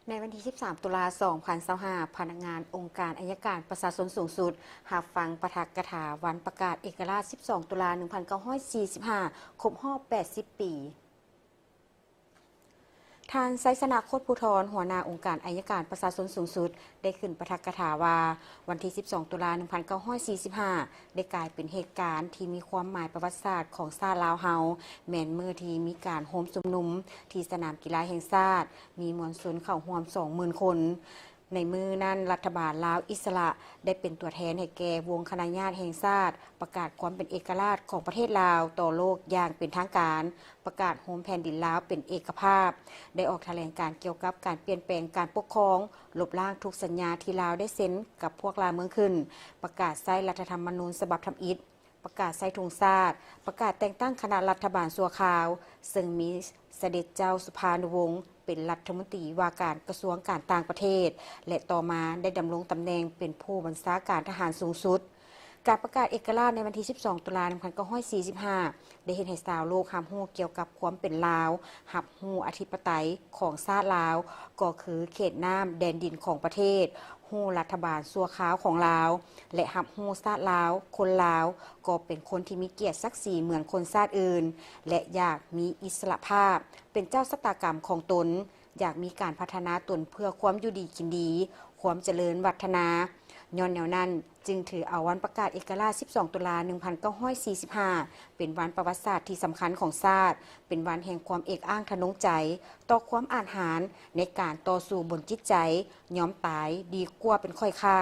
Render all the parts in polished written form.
ในวันที่ 13 ตุลา 2025 พนักงานองค์การอัยการประชาชนสูงสุดรับฟังปาฐกถาวันประกาศเอกราช 12 ตุลา 1945 ครบรอบ 80 ปี ท่านไซสนาโคตรภูธรหัวหน้าองค์การอัยการประชาชนสูงสุดได้ขึ้นปาฐกถาว่าวันที่ 12 ตุลา 1945 ได้กลายเป็นเหตุการณ์ที่มีความหมายประวัติศาสตร์ของชาติลาวเฮาแม้นมื้อที่มีการโฮมชุมนุมที่สนามกีฬาแห่งชาติมีมวลชนเข้าร่วม 20,000 คนในมือนั้นรัฐบาลลาวอิสระได้เป็นตัวแทนให้แก่วงคณะญาติแห่งชาติประกาศความเป็นเอกราชของประเทศลาวต่อโลกอย่างเป็นทางการประกาศโฮมแผ่นดินลาวเป็นเอกภาพได้ออกแถลงการเกี่ยวกับการเปลี่ยนแปลงการปกครองลบล้างทุกสัญญาที่ลาวได้เซ็นกับพวกลาวเมืองขึ้นประกาศใช้รัฐธรรมนูญฉบับทำอิฐประกาศใช้ธงชาติประกาศแต่งตั้งคณะรัฐบาลชั่วคราวซึ่งมีเสด็จเจ้าสุภานุวงศ์เป็นรัฐมนตรีว่าการกระทรวงการต่างประเทศและต่อมาได้ดำรงตำแหน่งเป็นผู้บัญชาการทหารสูงสุดการประกาศเอกราชในวันที่ 12 ตุลาคม 1945 ได้เห็นให้ชาวโลกรับรู้เกี่ยวกับความเป็นลาวรับรู้อธิปไตยของชาติลาวก็คือเขตน้ำแดนดินของประเทศฮู้รัฐบาลชั่วคราวของลาวและรับรู้ชาติลาวคนลาวก็เป็นคนที่มีเกียรติศักดิ์ศรีเหมือนคนชาติอื่นและอยากมีอิสระภาพเป็นเจ้าชะตากรรมของตนอยากมีการพัฒนาตนเพื่อความอยู่ดีกินดีความเจริญวัฒนาย้อนแนวนั้นจึงถือเอาวันประกาศเอกราช 12 ตุลา 1945 เป็นวันประวัติศาสตร์ที่สำคัญของชาติเป็นวันแห่งความเอกอ้างทะนงใจต่อความอาถรรพ์ในการต่อสู้บนจิตใจยอมตายดีกว่าเป็นค่อยค่า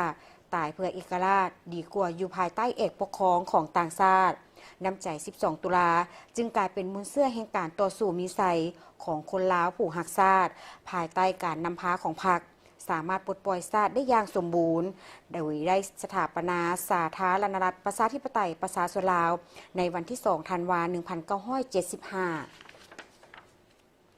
ตายเพื่อเอกราชดีกว่าอยู่ภายใต้เอกปกครองของต่างชาติน้ำใจ 12 ตุลาจึงกลายเป็นมูลเสื้อแห่งการต่อสู้มีไสของคนลาวผู้หักชาติภายใต้การนำพาของพรรคสามารถปลดปล่อยชาติได้อย่างสมบูรณ์โดยได้สถาปนาสาธารณรัฐประชาธิปไตยประชาชนลาวในวันที่ 2 ธันวาคม 1975